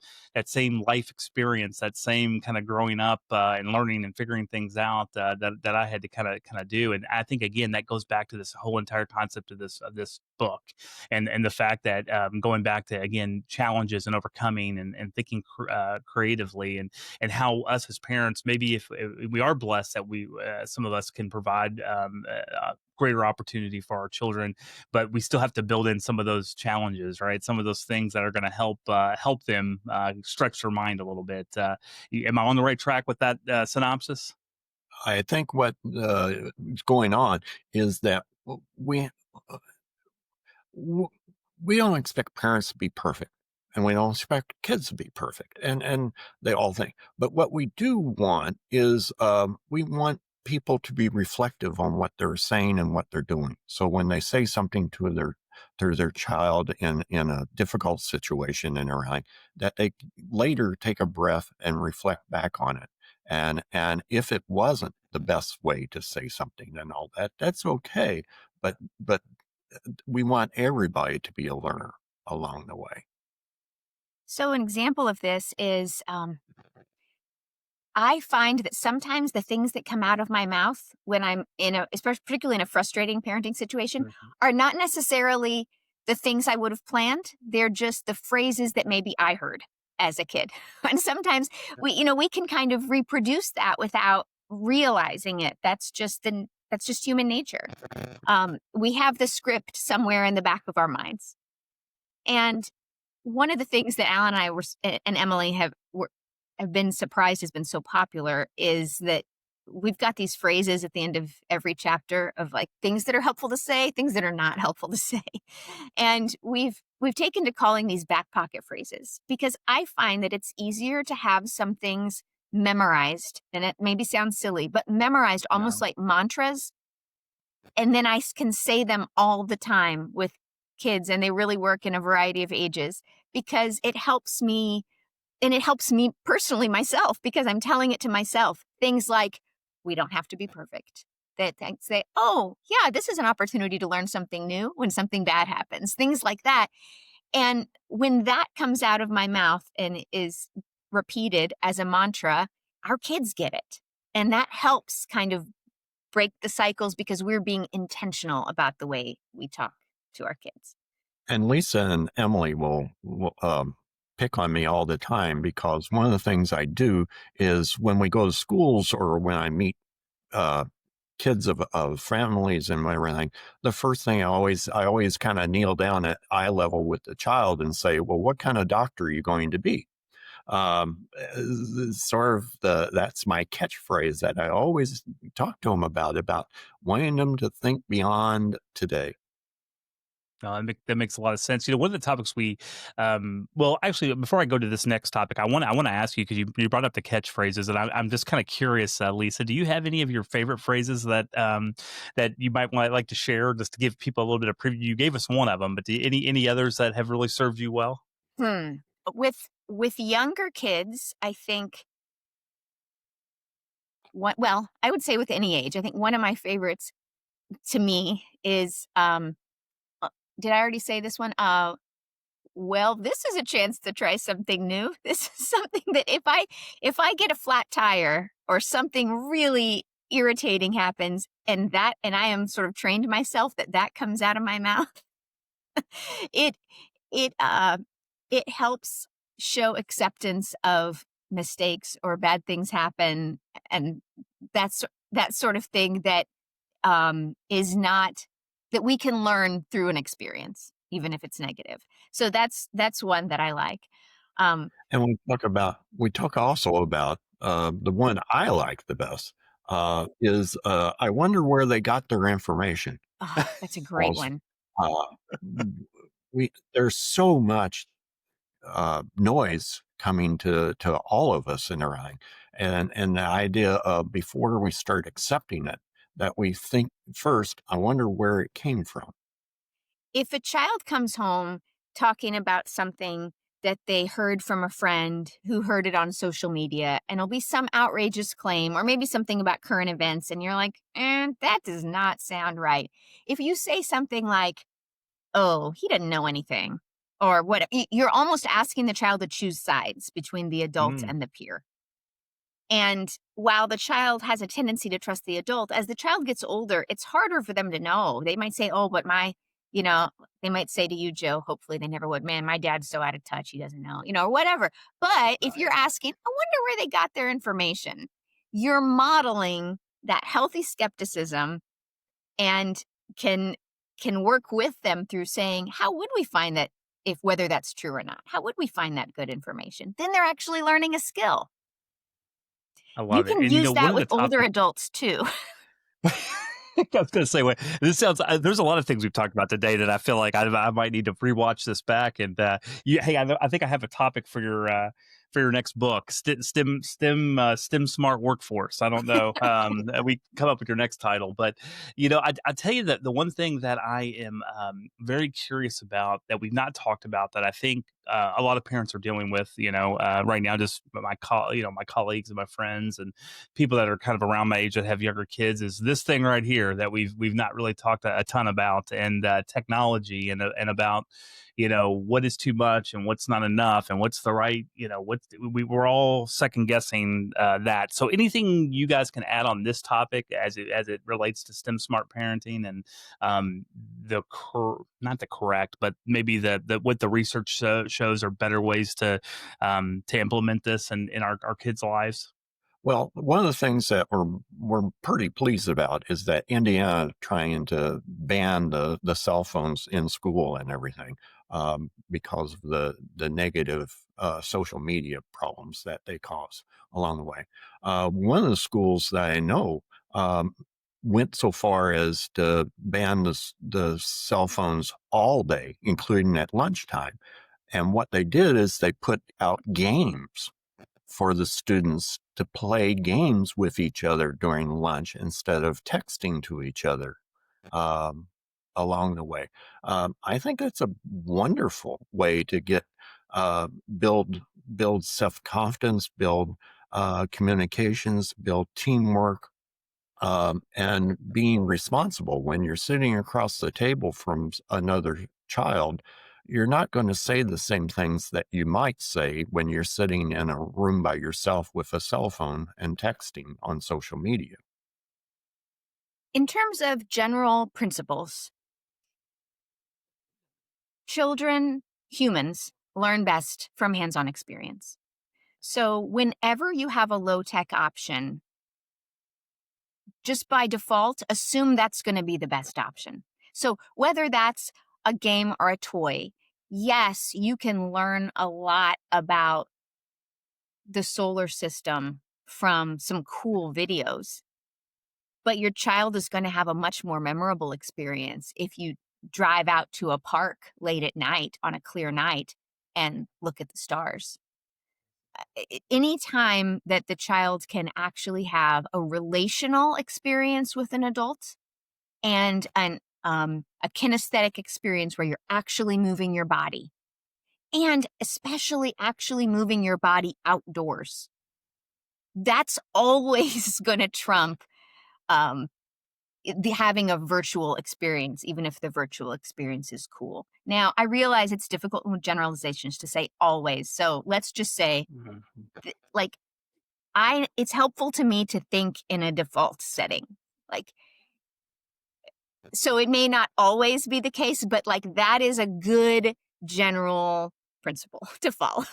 life experience, that same kind of growing up and learning and figuring things out that I had to kind of do. And I think again that goes back to this whole entire concept of this book, and the fact that going back to again challenges and overcoming and thinking creatively, and how us as parents, maybe if we are blessed that we some of us can provide greater opportunity for our children, but we still have to build in some of those challenges, right? Some of those things that are going to help them stretch their mind a little bit. Am I on the right track with that synopsis? I think what is going on is that we uh, w- we don't expect parents to be perfect, and we don't expect kids to be perfect, and they all think. But what we do want is we want people to be reflective on what they're saying and what they're doing. So when they say something to their child in a difficult situation in their life, that they later take a breath and reflect back on it. And if it wasn't the best way to say something and all that, that's okay. But we want everybody to be a learner along the way. So, an example of this is I find that sometimes the things that come out of my mouth when I'm especially particularly in a frustrating parenting situation, Mhm. are not necessarily the things I would have planned. They're just the phrases that maybe I heard as a kid. And sometimes we can kind of reproduce that without realizing it. That's just human nature. We have the script somewhere in the back of our minds. And one of the things that Alan and I and Emily have been surprised has been so popular is that we've got these phrases at the end of every chapter of like things that are helpful to say, things that are not helpful to say. And we've taken to calling these back pocket phrases because I find that it's easier to have some things memorized, and it maybe sounds silly, but memorized Yeah. almost like mantras, and then can say them all the time with kids, and they really work in a variety of ages because it helps me, and it helps me personally myself because I'm telling it to myself. Things like, We don't have to be perfect. That say, oh, yeah, this is an opportunity to learn something new when something bad happens, things like that. And when that comes out of my mouth and is repeated as a mantra, our kids get it. And that helps kind of break the cycles because we're being intentional about the way we talk to our kids. And Lisa and Emily will pick on me all the time because one of the things I do is when we go to schools or when I meet uh, kids of families and everything, the first thing I always kind of kneel down at eye level with the child and say, well, what kind of doctor are you going to be? Sort of that's my catchphrase that I always talk to them about wanting them to think beyond today. No, that makes a lot of sense. One of the topics well, actually, before I go to this next topic, I want to ask you because you brought up the catchphrases, and I'm just kind of curious, Lisa. Do you have any of your favorite phrases that you might like to share, just to give people a little bit of preview? You gave us one of them, but any others that have really served you well? Hmm. With younger kids, I think I would say with any age, I think one of my favorites to me is did I already say this one? Well, this is a chance to try something new. This is something that if I get a flat tire or something really irritating happens and I am sort of trained myself that comes out of my mouth, it it uh it helps show acceptance of mistakes or bad things happen, and that's that sort of thing that is not that we can learn through an experience, even if it's negative. So that's one that I like. Um, And we talk also about the one I like the best is I wonder where they got their information. oh, that's a great Because one. uh, there's so much noise coming to all of us and everything, and the idea of before we start accepting it, that we think first, I wonder where it came from. If a child comes home talking about something that they heard from a friend who heard it on social media, and it'll be some outrageous claim or maybe something about current events, and you're like, that does not sound right. If you say something like, oh, he didn't know anything, or what, you're almost asking the child to choose sides between the adult Mm, and the peer. And while the child has a tendency to trust the adult, as the child gets older, it's harder for them to know. They might say, oh, but you know, they might say to you, Joe, hopefully they never would, man, my dad's so out of touch, he doesn't know, or whatever. But if you're asking, I wonder where they got their information, you're modeling that healthy skepticism and can can work with them through saying, how would we find that if whether that's true or not? How would we find that good information? Then they're actually learning a skill. I You love it. can And use one that of the with older topics. adults too. I was going to say, wait, this sounds. There's a lot of things we've talked about today that I feel like I might need to rewatch this back. And hey, I think I have a topic for your next book, STEM smart workforce. I don't know. We come up with your next title, but I tell you that the one thing that I am very curious about that we've not talked about that I think a lot of parents are dealing with, right now, just my colleagues and my friends and people that are kind of around my age that have younger kids is this thing right here that we've not really talked a ton about, and technology and about what is too much and what's not enough and what's the right, we're all second guessing that. So anything you guys can add on this topic as it relates to STEM smart parenting and not the correct, but maybe the what the research shows are better ways to implement this in our kids' lives. Well, one of the things that we're pretty pleased about is that Indiana trying to ban the cell phones in school and everything because of the negative social media problems that they cause along the way. One of the schools that I know um, went so far as to ban the cell phones all day, including at lunchtime. And what they did is they put out games for the students to play games with each other during lunch instead of texting to each other um, along the way. I think that's a wonderful way to get uh, build build self confidence, build communications, build teamwork. and being responsible. When you're sitting across the table from another child, you're not going to say the same things that you might say when you're sitting in a room by yourself with a cell phone and texting on social media. In terms of general principles, children, humans, learn best from hands-on experience. So whenever you have a low-tech option, just by default, assume that's going to be the best option. So whether that's a game or a toy, yes, you can learn a lot about the solar system from some cool videos, but your child is going to have a much more memorable experience if you drive out to a park late at night on a clear night and look at the stars. Any time that the child can actually have a relational experience with an adult and a kinesthetic experience where you're actually moving your body, and especially actually moving your body outdoors, that's always going to trump um, having a virtual experience, even if the virtual experience is cool. Now, I realize it's difficult with generalizations to say always. So let's just say, like, it's helpful to me to think in a default setting. Like, so it may not always be the case, but like that is a good general principle to follow.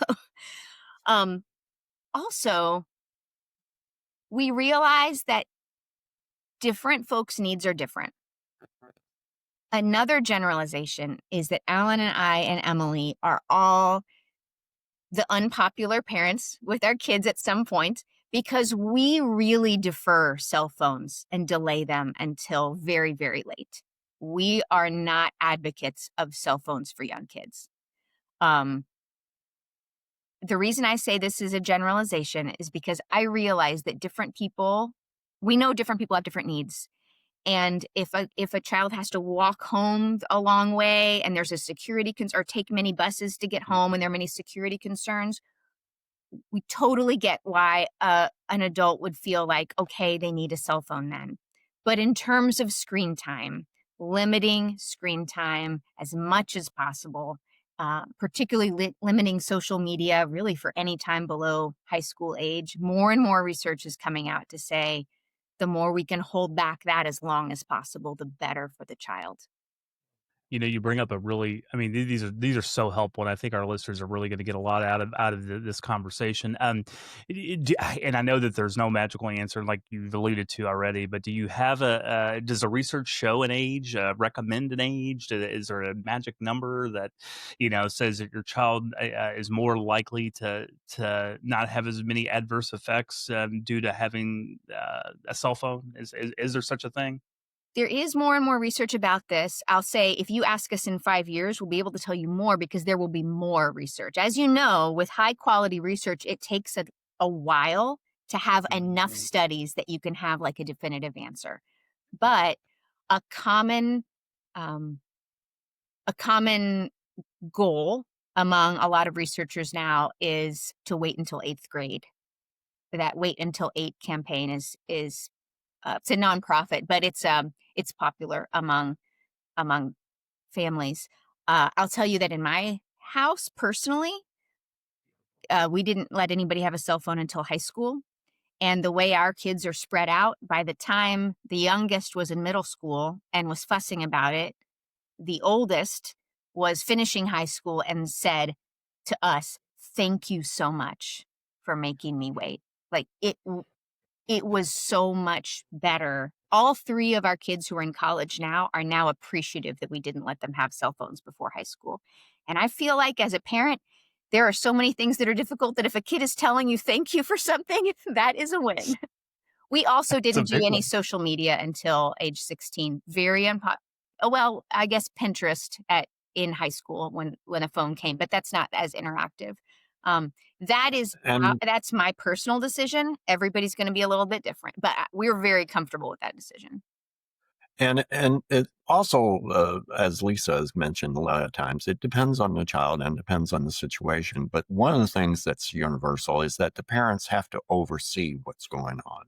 um, Also, we realize that different folks' needs are different. Another generalization is that Alan and I and Emily are all the unpopular parents with our kids at some point because we really defer cell phones and delay them until very, very late. We are not advocates of cell phones for young kids. The reason I say this is a generalization is because I realize that we know different people have different needs. And if a child has to walk home a long way and there's a security concern, or take many buses to get home and there are many security concerns, we totally get why an adult would feel like, okay, they need a cell phone then. But in terms of screen time, limiting screen time as much as possible, particularly limiting social media really for any time below high school age, more and more research is coming out to say the more we can hold back that as long as possible, the better for the child. You bring up a really, I mean, these are so helpful, and I think our listeners are really going to get a lot out of this conversation. And I know that there's no magical answer, like you've alluded to already. But do you have does the research show an age, recommend an age? Is there a magic number that says that your child is more likely to not have as many adverse effects due to having a cell phone? Is there such a thing? There is more and more research about this. I'll say if you ask us in 5 years, we'll be able to tell you more because there will be more research. As you know, with high quality research, it takes a while to have enough studies that you can have like a definitive answer. But a common um, a common goal among a lot of researchers now is to wait until 8th grade. That Wait Until 8 campaign is it's a nonprofit, but it's popular among families. I'll tell you that in my house personally, we didn't let anybody have a cell phone until high school. And the way our kids are spread out, by the time the youngest was in middle school and was fussing about it, the oldest was finishing high school and said to us, "Thank you so much for making me wait." Like it was so much better. All 3 of our kids who are in college now are now appreciative that we didn't let them have cell phones before high school. And I feel like as a parent, there are so many things that are difficult that if a kid is telling you thank you for something, that is a win. We also It's a didn't do big any one. social media until age 16. Well, I guess Pinterest in high school when a phone came, but that's not as interactive. Um, And that's my personal decision. Everybody's going to be a little bit different, but we're very comfortable with that decision. and it also, as Lisa has mentioned a lot of times, it depends on the child and depends on the situation. But one of the things that's universal is that the parents have to oversee what's going on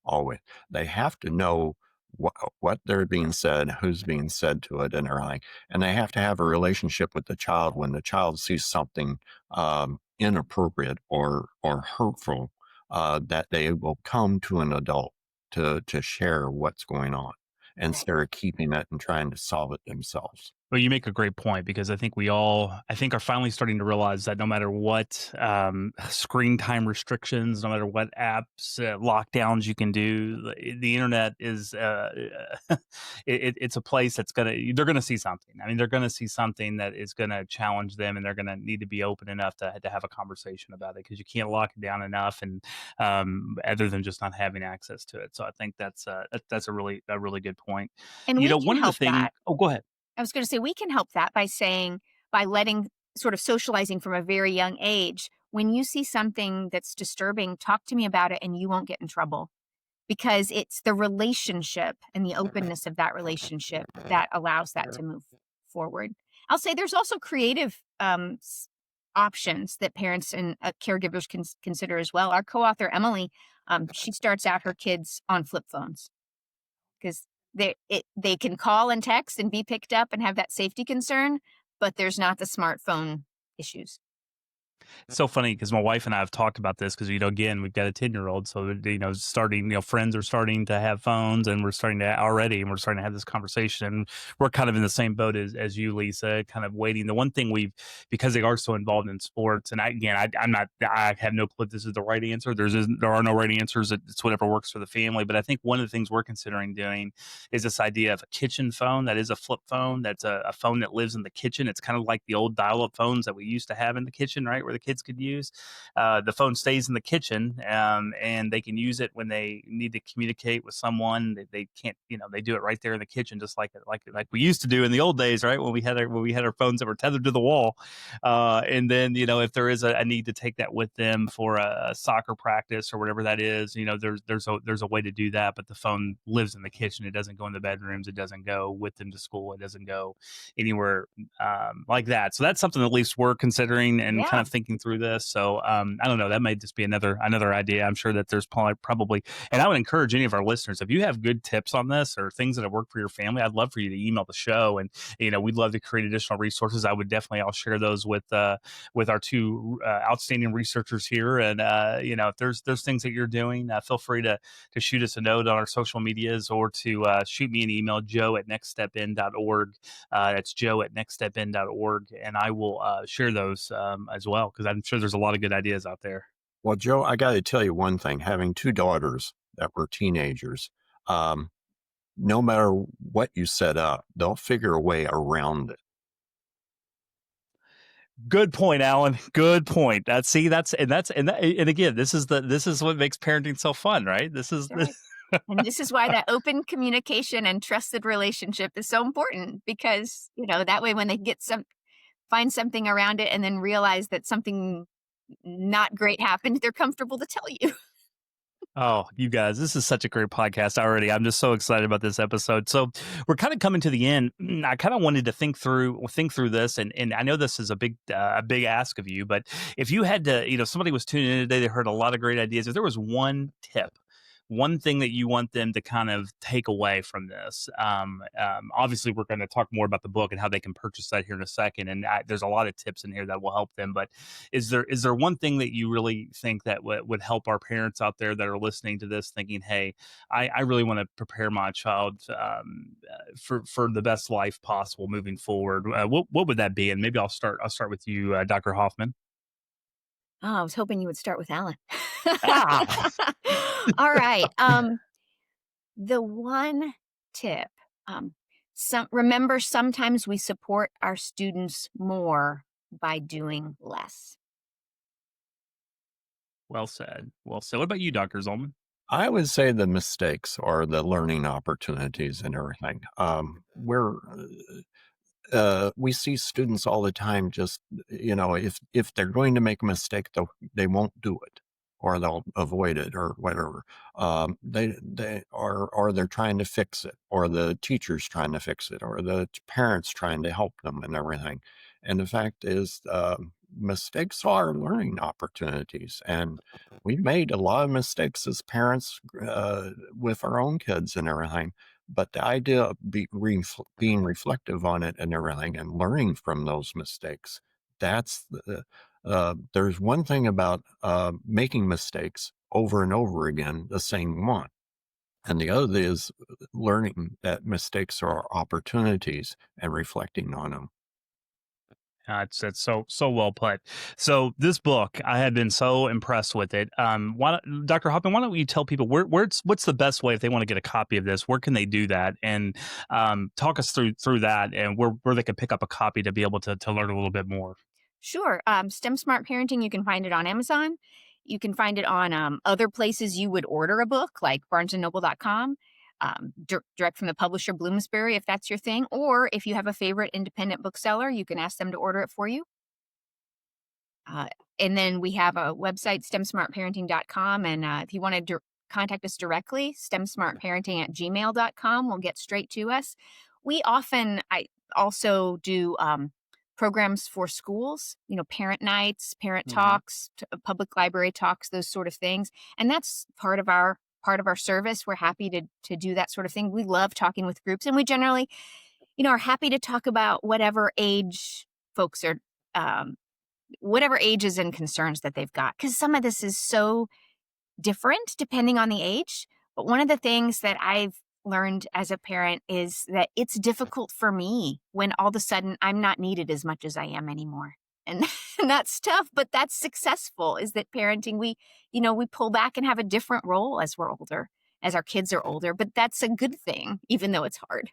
always. They have to know what they're being said, who's being said to it, and everything. And they have to have a relationship with the child when the child sees something inappropriate or hurtful, that they will come to an adult to share what's going on Right. instead of keeping it and trying to solve it themselves. Well, you make a great point because I think we all, I think, are finally starting to realize that no matter what screen time restrictions, no matter what apps, lockdowns you can do, the internet is, it's a place that's they're gonna see something. I mean, they're gonna see something that is gonna challenge them, and they're gonna need to be open enough to have a conversation about it because you can't lock it down enough, and other than just not having access to it. So I think that's a really good point. And You we know, can one of the help things. that. Oh, go ahead. I was going to say we can help that by saying, by letting sort of socializing from a very young age. When you see something that's disturbing, talk to me about it and you won't get in trouble, because it's the relationship and the openness of that relationship that allows that to move forward. I'll say there's also creative options that parents and caregivers can consider as well. Our co-author Emily, she starts out her kids on flip phones because they can call and text and be picked up and have that safety concern, but there's not the smartphone issues. It's so funny because my wife and I have talked about this because, again, we've got a 10-year-old. So, starting, friends are starting to have phones and we're starting to already, and we're starting to have this conversation. We're kind of in the same boat as you, Lisa, kind of waiting. The one thing because they are so involved in sports, and I have no clue if this is the right answer. There are no right answers. It's whatever works for the family. But I think one of the things we're considering doing is this idea of a kitchen phone that is a flip phone. That's a phone that lives in the kitchen. It's kind of like the old dial-up phones that we used to have in the kitchen, right? Where the kids could use. The phone stays in the kitchen, and they can use it when they need to communicate with someone. They can't, they do it right there in the kitchen, just like we used to do in the old days, right? When we had our phones that were tethered to the wall. And then, if there is a need to take that with them for a soccer practice or whatever that is, there's a way to do that. But the phone lives in the kitchen. It doesn't go in the bedrooms. It doesn't go with them to school. It doesn't go anywhere like that. So that's something at least we're considering and kind Yeah. of thinking through this. So I don't know. That may just be another idea. I'm sure that there's probably, and I would encourage any of our listeners, if you have good tips on this or things that have worked for your family, I'd love for you to email the show, and we'd love to create additional resources. I would definitely, I'll share those with our two outstanding researchers here, and if there's things that you're doing, feel free to shoot us a note on our social medias or to shoot me an email, joe@nextstepin.org. That's joe@nextstepin.org, and I will share those as well because I'm sure there's a lot of good ideas out there. Well, Joe, I got to tell you one thing. Having two daughters that were teenagers, um, no matter what you set up, they'll figure a way around it. Good point, Alan. Good point. And again, this is what makes parenting so fun, right? This is Right. And this is why that open communication and trusted relationship is so important, because, that way when they find something around it and then realize that something not great happened, they're comfortable to tell you. Oh, you guys, this is such a great podcast already. I'm just so excited about this episode. So we're kind of coming to the end. I kind of wanted to think through this, and I know this is a big ask of you, but if you had to, somebody was tuning in today, they heard a lot of great ideas. If there was one tip, one thing that you want them to kind of take away from this, obviously we're going to talk more about the book and how they can purchase that here in a second, and there's a lot of tips in here that will help them. But is there one thing that you really think that would help our parents out there that are listening to this, thinking, hey, I really want to prepare my child for the best life possible moving forward? What would that be? And maybe I'll start with you, Dr. Hoffman. Oh, I was hoping you would start with Alan. Ah. All right. The one tip, remember, sometimes we support our students more by doing less. Well said. Well said. What about you, Dr. Zollman? I would say the mistakes or the learning opportunities and everything. We see students all the time. Just if they're going to make a mistake, they won't do it, or they'll avoid it, or whatever. They or they're trying to fix it, or the teacher's trying to fix it, or the parents trying to help them and everything. And the fact is, mistakes are learning opportunities. And we made a lot of mistakes as parents with our own kids and everything. But the idea of being reflective on it and everything and learning from those mistakes, there's one thing about making mistakes over and over again, the same one. And the other is learning that mistakes are opportunities and reflecting on them. It's so well put. So this book, I had been so impressed with it. Dr. Hoffman, why don't you tell people what's the best way if they want to get a copy of this? Where can they do that? And talk us through that and where they can pick up a copy to be able to learn a little bit more. Sure. STEM Smart Parenting, you can find it on Amazon. You can find it on other places you would order a book, like barnesandnoble.com, direct from the publisher Bloomsbury, if that's your thing. Or if you have a favorite independent bookseller, you can ask them to order it for you. And then we have a website, stemsmartparenting.com. And if you want to contact us directly, stemsmartparenting@gmail.com will get straight to us. I also do programs for schools, parent nights, parent talks, public library talks, those sort of things. And that's part of our service. We're happy to do that sort of thing. We love talking with groups, and we generally, are happy to talk about whatever age folks are, whatever ages and concerns that they've got. Because some of this is so different depending on the age. But one of the things that I've learned as a parent is that it's difficult for me when all of a sudden I'm not needed as much as I am anymore. And, and that's tough, but that's successful. Is that parenting? We pull back and have a different role as we're older, as our kids are older, but that's a good thing, even though it's hard.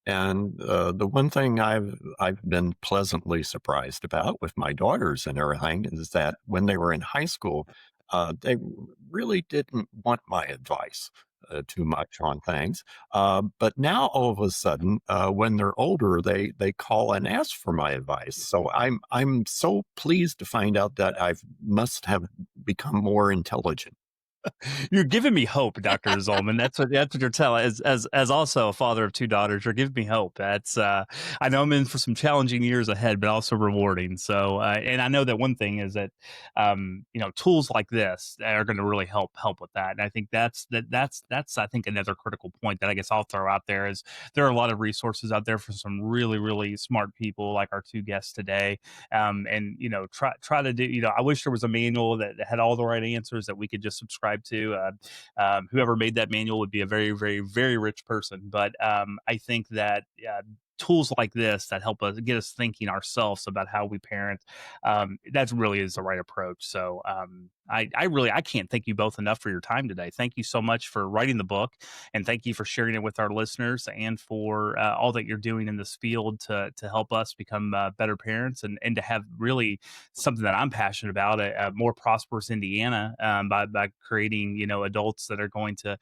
And the one thing I've been pleasantly surprised about with my daughters and everything is that when they were in high school, they really didn't want my advice too much on things. But now all of a sudden, when they're older, they call and ask for my advice. So I'm so pleased to find out that I must have become more intelligent. You're giving me hope, Dr. Zollman. That's what you're telling. As also a father of two daughters, you're giving me hope. That's I know I'm in for some challenging years ahead, but also rewarding. So, and I know that one thing is that tools like this are going to really help with that. And I think that's I think another critical point that I guess I'll throw out there is there are a lot of resources out there for some really really smart people like our two guests today. And try to do. I wish there was a manual that had all the right answers that we could just subscribe to. Whoever made that manual would be a very, very, very rich person. But I think that tools like this that help us get us thinking ourselves about how we parent, that really is the right approach. So I can't thank you both enough for your time today. Thank you so much for writing the book, and thank you for sharing it with our listeners and for all that you're doing in this field to help us become better parents and to have really something that I'm passionate about, a more prosperous Indiana, by creating adults that are going to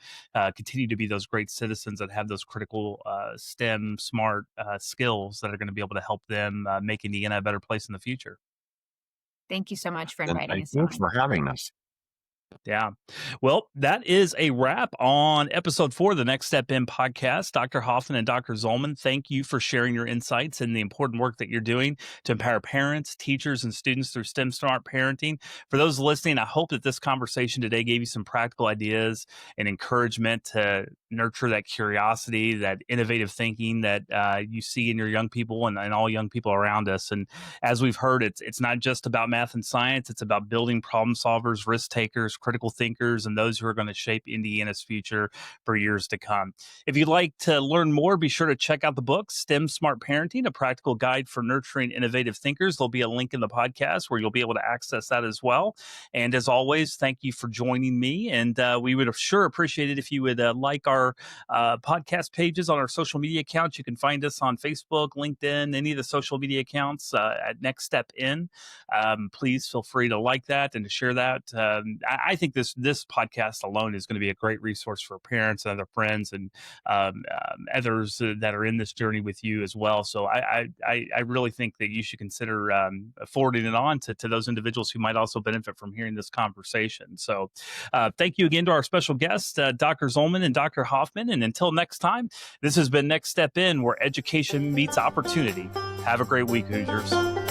continue to be those great citizens that have those critical STEM smart skills that are going to be able to help them make Indiana a better place in the future. Thank you so much for And inviting thank us you on. for having us. Yeah. Well, that is a wrap on episode 4 of the Next Step In podcast. Dr. Hoffman and Dr. Zollman, thank you for sharing your insights and the important work that you're doing to empower parents, teachers, and students through STEM Smart Parenting. For those listening, I hope that this conversation today gave you some practical ideas and encouragement to nurture that curiosity, that innovative thinking that you see in your young people and all young people around us. And as we've heard, it's not just about math and science. It's about building problem solvers, risk takers, critical thinkers, and those who are going to shape Indiana's future for years to come. If you'd like to learn more, be sure to check out the book, STEM Smart Parenting, a practical guide for nurturing innovative thinkers. There'll be a link in the podcast where you'll be able to access that as well. And as always, thank you for joining me. And we would sure appreciate it if you would like our podcast pages on our social media accounts. You can find us on Facebook, LinkedIn, any of the social media accounts at Next Step In. Please feel free to like that and to share that. I think this podcast alone is going to be a great resource for parents and other friends and others that are in this journey with you as well. So I really think that you should consider forwarding it on to those individuals who might also benefit from hearing this conversation. So thank you again to our special guests, Dr. Zollman and Dr. Hoffman. And until next time, this has been Next Step In, where education meets opportunity. Have a great week, Hoosiers.